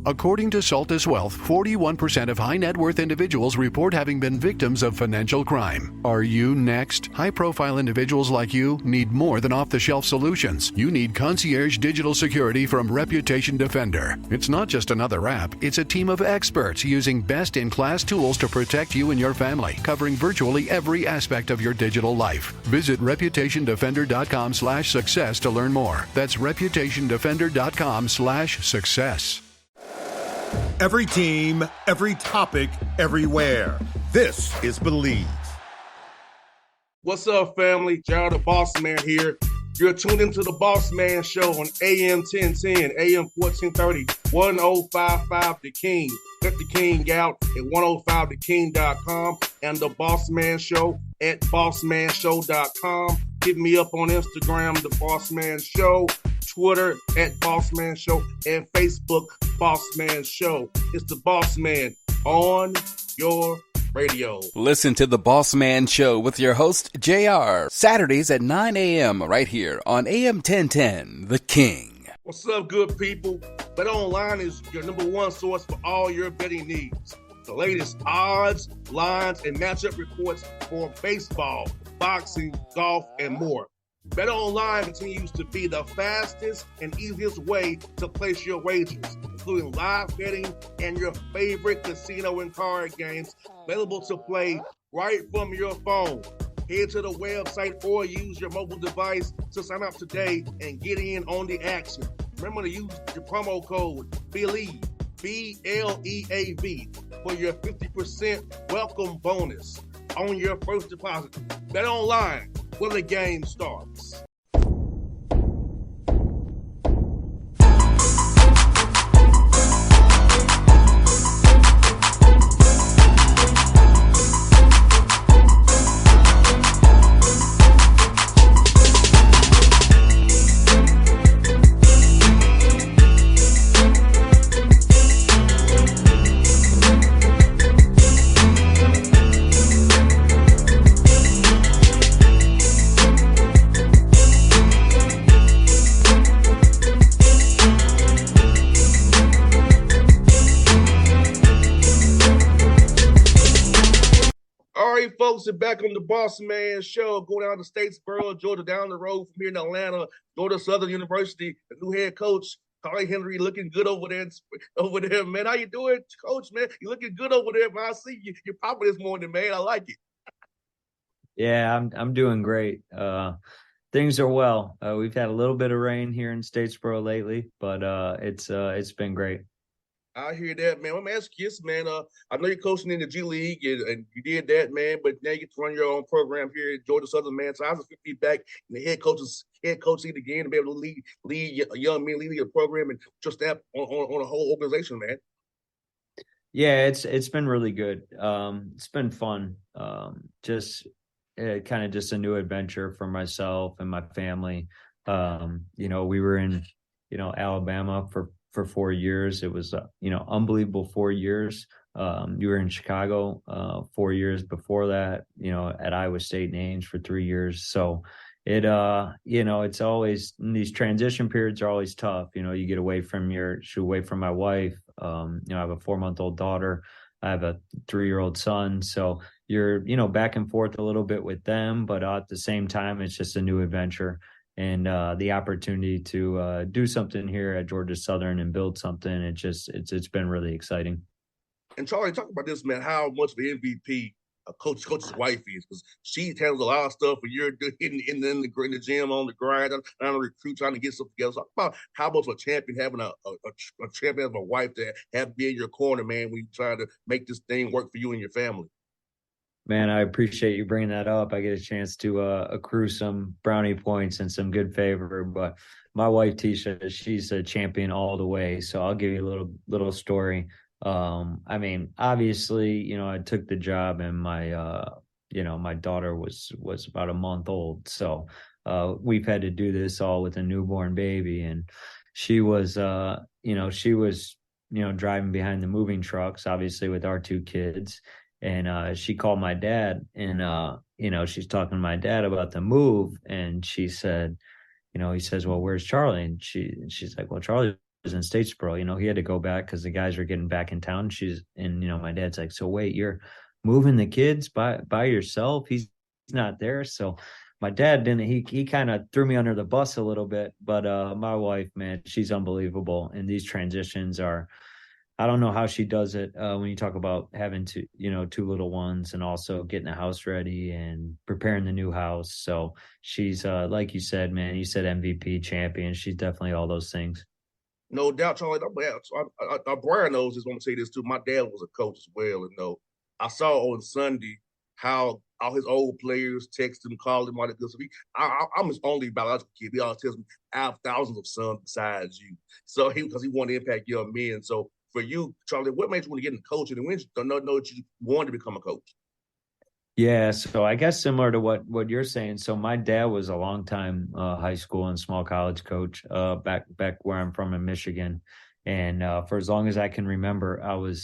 According to Saltus Wealth, 41% of high net worth individuals report having been victims of financial crime. Are you next? High-profile individuals like you need more than off-the-shelf solutions. You need concierge digital security from Reputation Defender. It's not just another app. It's a team of experts using best-in-class tools to protect you and your family, covering virtually every aspect of your digital life. Visit reputationdefender.com/success to learn more. That's reputationdefender.com/success. Every team, every topic, everywhere. This is Believe. What's up, family? Gerald the Bossman here. You're tuned into the Bossman Show on AM 1010, AM 1430, 1055 The King. Check The King out at 105theking.com and the Bossman Show at bossmanshow.com. Hit me up on Instagram, The Bossman Show, Twitter at Bossman Show, and Facebook, Bossman Show. It's the Bossman on your radio. Listen to the Bossman Show with your host, JR, Saturdays at 9 a.m. right here on AM 1010, The King. What's up, good people? BetOnline is your number one source for all your betting needs. The latest odds, lines, and matchup reports for baseball, boxing, golf, and more. BetOnline continues to be the fastest and easiest way to place your wagers, including live betting and your favorite casino and card games available to play right from your phone. Head to the website or use your mobile device to sign up today and get in on the action. Remember to use your promo code BELIEVE, BLEAV, for your 50% welcome bonus on your first deposit. BetOnline, where the game starts. Folks, are back on the Bossman Show. Going down to Statesboro, Georgia, down the road from here in Atlanta, Georgia Southern University. The new head coach, Carly Henry, looking good over there, man. How you doing, Coach, man? You looking good over there, man. I see you. You're popping this morning, man. I like it. Yeah, I'm doing great. Things are well. We've had a little bit of rain here in Statesboro lately, but it's been great. I hear that, man. Let me ask you this, man. I know you're coaching in the G League, and you did that, man. But now you get to run your own program here at Georgia Southern, man. So how's it be back in the head coaching again to be able to lead young men, lead your program, and just that on a whole organization, man? Yeah, it's been really good. It's been fun. Just kind of just a new adventure for myself and my family. We were in Alabama for 4 years. It was, unbelievable 4 years. You were in Chicago 4 years before that, at Iowa State and Ames for 3 years. So it's always, these transition periods are always tough. You get away from my wife. I have a 4-month-old daughter. I have a 3-year-old son. So you're, back and forth a little bit with them, but at the same time, it's just a new adventure. And the opportunity to do something here at Georgia Southern and build something, it's been really exciting. And Charlie, talk about this, man, how much of the MVP coach's wife is, because she handles a lot of stuff when you're in the gym, on the grind, trying to recruit, trying to get stuff together. Talk about how much of a champion having a champion of a wife to have be in your corner, man, when you try to make this thing work for you and your family. Man, I appreciate you bringing that up. I get a chance to accrue some brownie points and some good favor. But my wife, Tisha, she's a champion all the way. So I'll give you a little story. Obviously, I took the job and my daughter was about a month old. So we've had to do this all with a newborn baby. And she was driving behind the moving trucks, obviously with our 2 kids. And she called my dad and, she's talking to my dad about the move. And she said, he says, well, where's Charlie? And she's like, well, Charlie's in Statesboro. He had to go back because the guys were getting back in town. My dad's like, so wait, you're moving the kids by yourself? He's not there. So my dad didn't, he kind of threw me under the bus a little bit, but my wife, man, she's unbelievable. And these transitions are, I don't know how she does it when you talk about having two little ones and also getting the house ready and preparing the new house. So she's, like you said, man, you said MVP champion. She's definitely all those things. No doubt, Charlie. Brian knows this. Want to say this too. My dad was a coach as well, and I saw on Sunday how all his old players text him, call him, all that good stuff. I'm his only biological kid. He always tells me I have thousands of sons besides you. So because he wanted to impact young men. So for you, Charlie, what made you want to get into coaching, and when you know that you wanted to become a coach? Yeah, so I guess similar to what you're saying. So my dad was a longtime high school and small college coach back where I'm from in Michigan, and for as long as I can remember, I would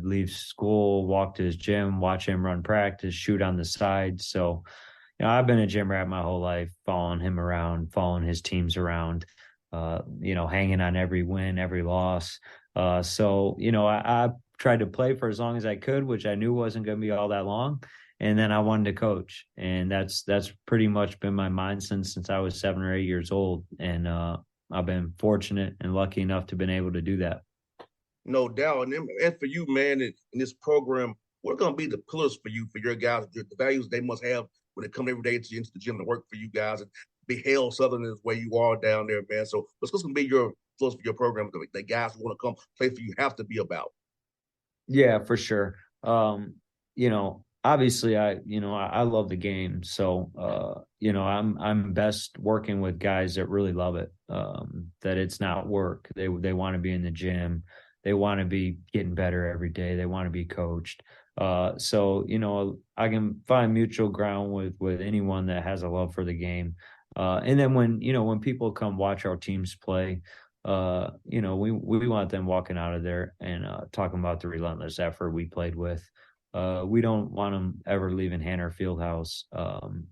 leave school, walk to his gym, watch him run practice, shoot on the side. So I've been a gym rat my whole life, following him around, following his teams around, hanging on every win, every loss. I tried to play for as long as I could, which I knew wasn't going to be all that long. And then I wanted to coach. And that's pretty much been my mind since I was 7 or 8 years old. And I've been fortunate and lucky enough to have been able to do that. No doubt. And for you, man, in this program, what are going to be the pillars for you, for your guys, the values they must have when they come every day into the gym to work for you guys and be held Southern as way you are down there, man. So what's going to be your pillars for your program that guys who want to come play for you have to be about? Yeah, for sure. Obviously I love the game. So, I'm best working with guys that really love it. That it's not work. They want to be in the gym. They want to be getting better every day. They want to be coached. I can find mutual ground with anyone that has a love for the game. And then when people come watch our teams play, we want them walking out of there and talking about the relentless effort we played with. We don't want them ever leaving Hanner Fieldhouse.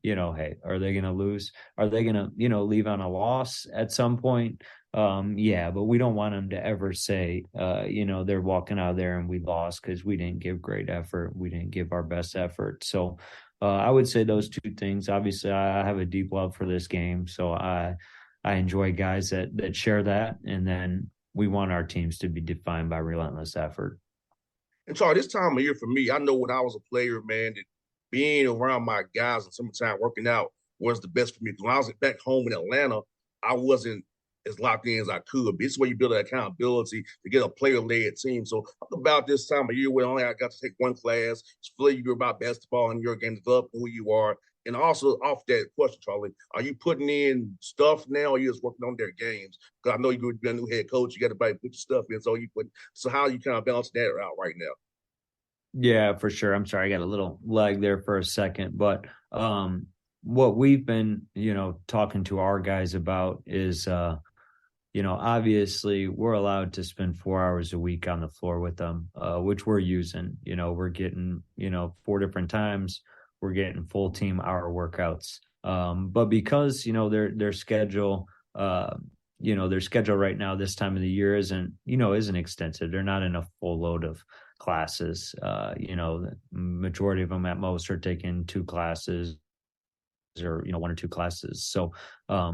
Hey, are they going to lose? Are they going to, leave on a loss at some point? Yeah, but we don't want them to ever say, they're walking out of there and we lost because we didn't give great effort. We didn't give our best effort. So I would say those two things. Obviously, I have a deep love for this game. So I enjoy guys that share that. And then we want our teams to be defined by relentless effort. And Charlie, this time of year for me, I know when I was a player, man, that being around my guys in summertime working out was the best for me. When I was back home in Atlanta, I wasn't as locked in as I could be. This is where you build that accountability to get a player-led team. So talk about this time of year where only I got to take one class, explain you about basketball and your game, develop who you are. And also off that question, Charlie, are you putting in stuff now or are you just working on their games? Because I know you're a new head coach, you got to put your stuff in. So how are you kind of balancing that out right now? Yeah, for sure. I'm sorry, I got a little lag there for a second, but what we've been, talking to our guys about is, obviously we're allowed to spend 4 hours a week on the floor with them, which we're using. We're getting, 4 different times. We're getting full team hour workouts. But because, their schedule, their schedule right now, this time of the year isn't extensive. They're not in a full load of classes. The majority of them at most are taking 2 classes or, 1 or 2 classes. So, a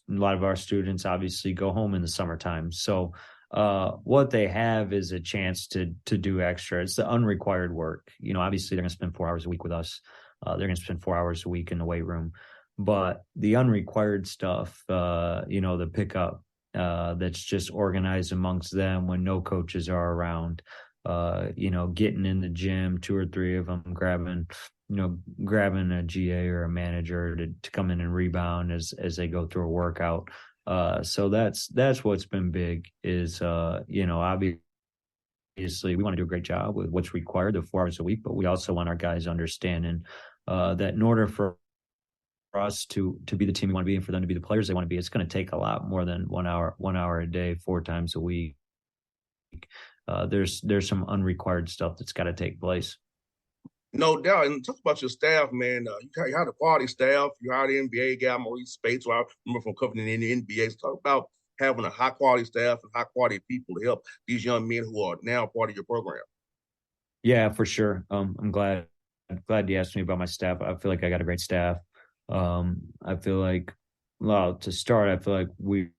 lot of our students obviously go home in the summertime. So what they have is a chance to do extra. It's the unrequired work. Obviously they're going to spend 4 hours a week with us. They're going to spend 4 hours a week in the weight room. But the unrequired stuff, the pickup, that's just organized amongst them when no coaches are around, getting in the gym, 2 or 3 of them grabbing a GA or a manager to come in and rebound as they go through a workout. So that's what's been big is, obviously we want to do a great job with what's required, the 4 hours a week, but we also want our guys understanding that in order for us to be the team we want to be and for them to be the players they want to be, it's going to take a lot more than 1 hour a day, 4 times a week. There's some unrequired stuff that's got to take place. No doubt. And talk about your staff, man. You had a quality staff. You hired the NBA guy, Maurice Spates, who I remember from covering in the NBA. So talk about having a high quality staff and high quality people to help these young men who are now part of your program? Yeah, for sure. I'm glad you asked me about my staff. I feel like I got a great staff. I feel like, well, to start, I feel like we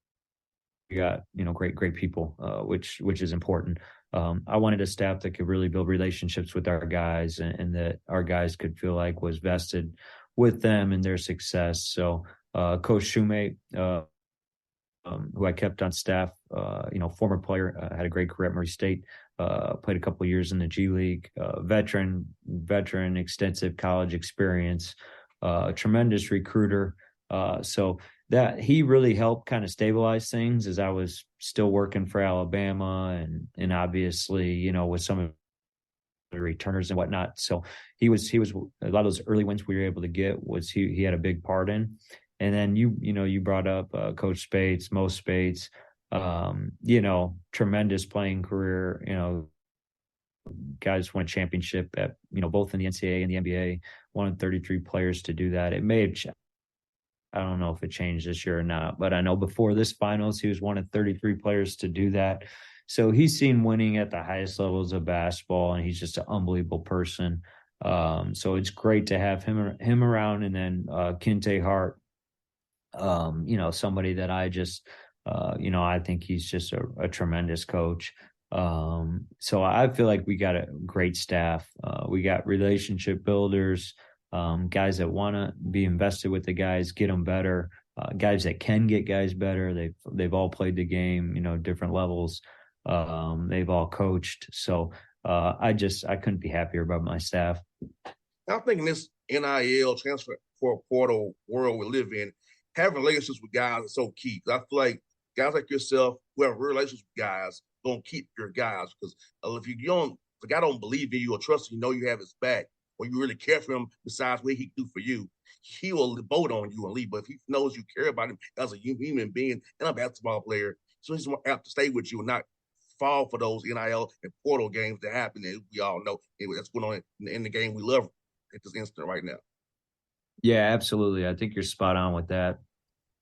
got, great people, which is important. I wanted a staff that could really build relationships with our guys, and that our guys could feel like was vested with them and their success. So, Coach Shoemate, who I kept on staff, former player, had a great career at Murray State, played a couple of years in the G League, veteran, extensive college experience, tremendous recruiter. So that he really helped kind of stabilize things as I was still working for Alabama, and obviously, with some of the returners and whatnot. So he was a lot of those early wins we were able to get was he had a big part in. And then you brought up Coach Spates, Mo Spates, tremendous playing career, guys won a championship at, both in the NCAA and the NBA, one of 33 players to do that. It may have, I don't know if it changed this year or not, but I know before this finals, he was one of 33 players to do that. So he's seen winning at the highest levels of basketball, and he's just an unbelievable person. So it's great to have him around. And then Kinte Hart, somebody that I just, I think he's just a tremendous coach. So I feel like we got a great staff. We got relationship builders, guys that want to be invested with the guys, get them better, guys that can get guys better. They've all played the game, different levels. They've all coached. So I couldn't be happier about my staff. I'm thinking this NIL transfer portal world we live in, having relationships with guys is so key. I feel like guys like yourself who have relationships with guys don't keep your guys, because if a guy don't believe in you or trust you, you have his back, or you really care for him besides what he can do for you, he will vote on you and leave. But if he knows you care about him as a human being and a basketball player, so he's more apt to stay with you and not fall for those NIL and portal games that happen. And we all know anyway, that's going on in the game we love at this instant right now. Yeah, absolutely. I think you're spot on with that.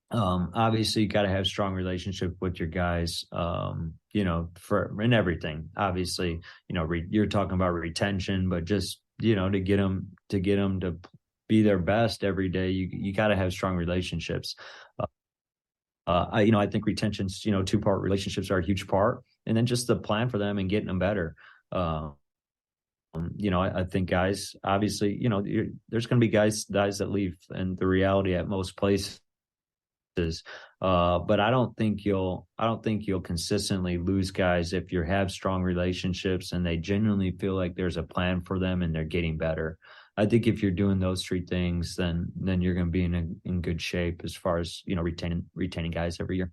Obviously you got to have strong relationship with your guys, for in everything. Obviously, you're talking about retention, but just, to get them to be their best every day, you got to have strong relationships. I think retention's, two-part relationships are a huge part, and then just the plan for them and getting them better. I think guys, obviously, there's going to be guys that leave, and the reality at most places. But I don't think you'll consistently lose guys if you have strong relationships and they genuinely feel like there's a plan for them and they're getting better. I think if you're doing those three things, then you're going to be in good shape as far as, retaining guys every year.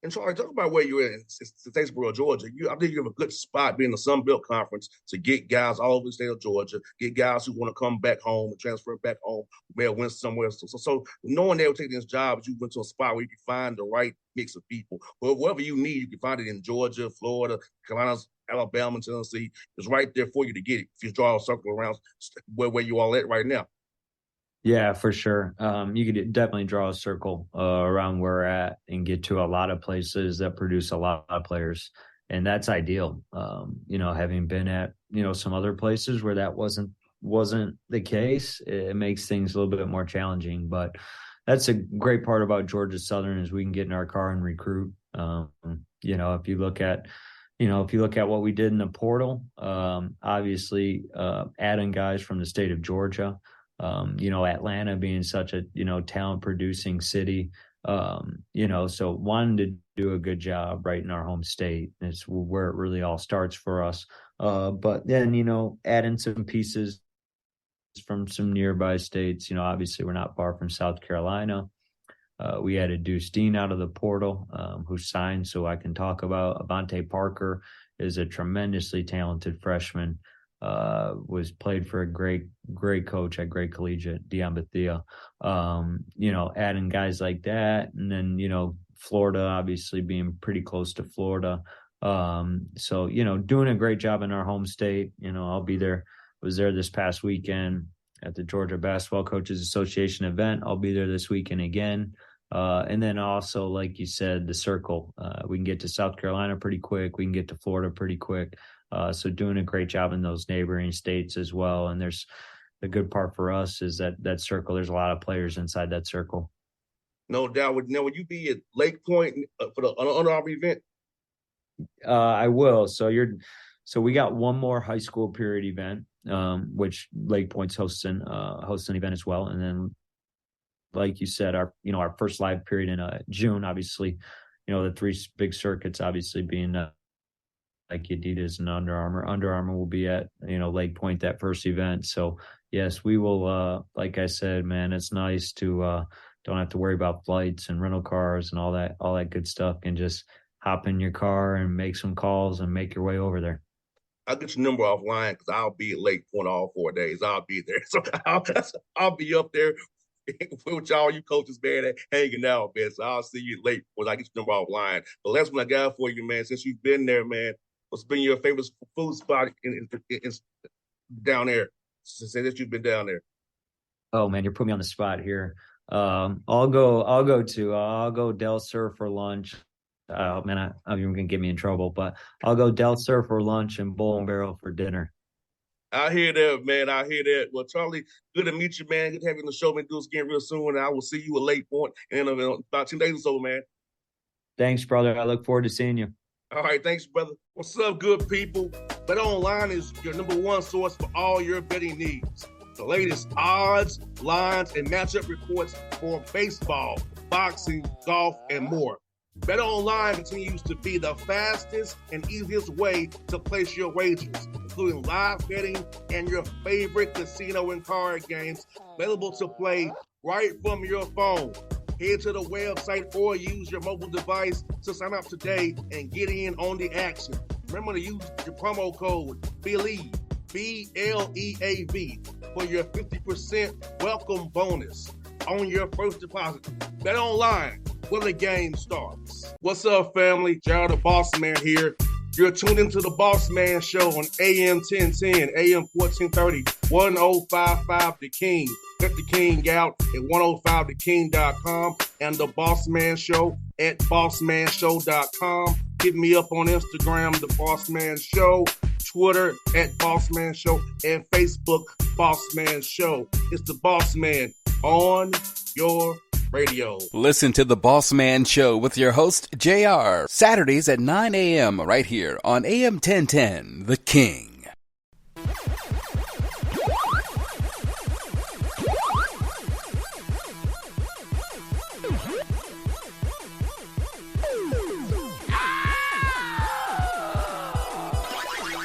And so I talk about where you're in Statesboro, Georgia. I think you have a good spot being the Sun Belt Conference to get guys all over the state of Georgia, get guys who want to come back home and transfer back home, may have went somewhere. So knowing they were taking this job, you went to a spot where you can find the right mix of people. Whatever you need, you can find it in Georgia, Florida, Carolinas, Alabama, Tennessee. It's right there for you to get it if you draw a circle around where you all at right now. Yeah, for sure. You could definitely draw a circle around where we're at and get to a lot of places that produce a lot of players. And that's ideal. Having been at, some other places where that wasn't the case, it makes things a little bit more challenging. But that's a great part about Georgia Southern is we can get in our car and recruit. If you look at what we did in the portal, obviously adding guys from the state of Georgia, Atlanta being such a, talent producing city, so wanting to do a good job right in our home state is where it really all starts for us. But then, adding some pieces from some nearby states, obviously we're not far from South Carolina. We added Deuce Dean out of the portal, who signed, so I can talk about Avante Parker is a tremendously talented freshman. Was played for a great coach at Great Collegiate, Dion Bethea. Adding guys like that, and then Florida obviously being pretty close to Florida. So doing a great job in our home state. I'll be there. Was there this past weekend at the Georgia Basketball Coaches Association event. I'll be there this weekend again. And then also, like you said, the circle. We can get to South Carolina pretty quick. We can get to Florida pretty quick. So doing a great job in those neighboring states as well. And there's the good part for us is that circle. There's a lot of players inside that circle. No doubt. Now, would you be at Lake Point for the Under Armour event? I will. So we got one more high school period event, which Lake Point's hosting an event as well. And then, like you said, our first live period in June, obviously, the three big circuits, obviously being like Adidas and Under Armour. Under Armour will be at, Lake Point, that first event. So yes, we will, like I said, man, it's nice to, don't have to worry about flights and rental cars and all that good stuff, and just hop in your car and make some calls and make your way over there. I'll get your number offline because I'll be at Lake Point all 4 days. I'll be there. So I'll be up there with y'all, you coaches, man, hanging out, man. So I'll see you late when I get your number offline. But last one I got for you, man, since you've been there, man, what's been your favorite food spot in down there since you've been down there? Oh man, you're putting me on the spot here. I'll go Del Sur for lunch. Oh man, you're gonna get me in trouble, but I'll go Del Sur for lunch and Bull and Barrel for dinner. I hear that, man. I hear that. Well, Charlie, good to meet you, man. Good to have you on the show, man. Do this again real soon. And I will see you at Lake Point in about 10 days or so, man. Thanks, brother. I look forward to seeing you. All right, thanks, brother. What's up, good people? Bet Online is your number one source for all your betting needs. The latest odds, lines, and matchup reports for baseball, boxing, golf, and more. Bet Online continues to be the fastest and easiest way to place your wagers, including live betting and your favorite casino and card games available to play right from your phone. Head to the website or use your mobile device to sign up today and get in on the action. Remember to use your promo code BELIEVE, BLEAV, for your 50% welcome bonus on your first deposit. Bet Online, where the game starts. What's up, family? Gerald the Bossman here. You're tuned into the Bossman Show on AM 1010, AM 1430, 1055 The King. Check The King out at 105theking.com and the Bossman Show at bossmanshow.com. Hit me up on Instagram, The Bossman Show, Twitter at Bossman Show, and Facebook, Bossman Show. It's the Bossman on your radio. Listen to The Bossman Show with your host, JR, Saturdays at 9 a.m. right here on AM 1010, The King.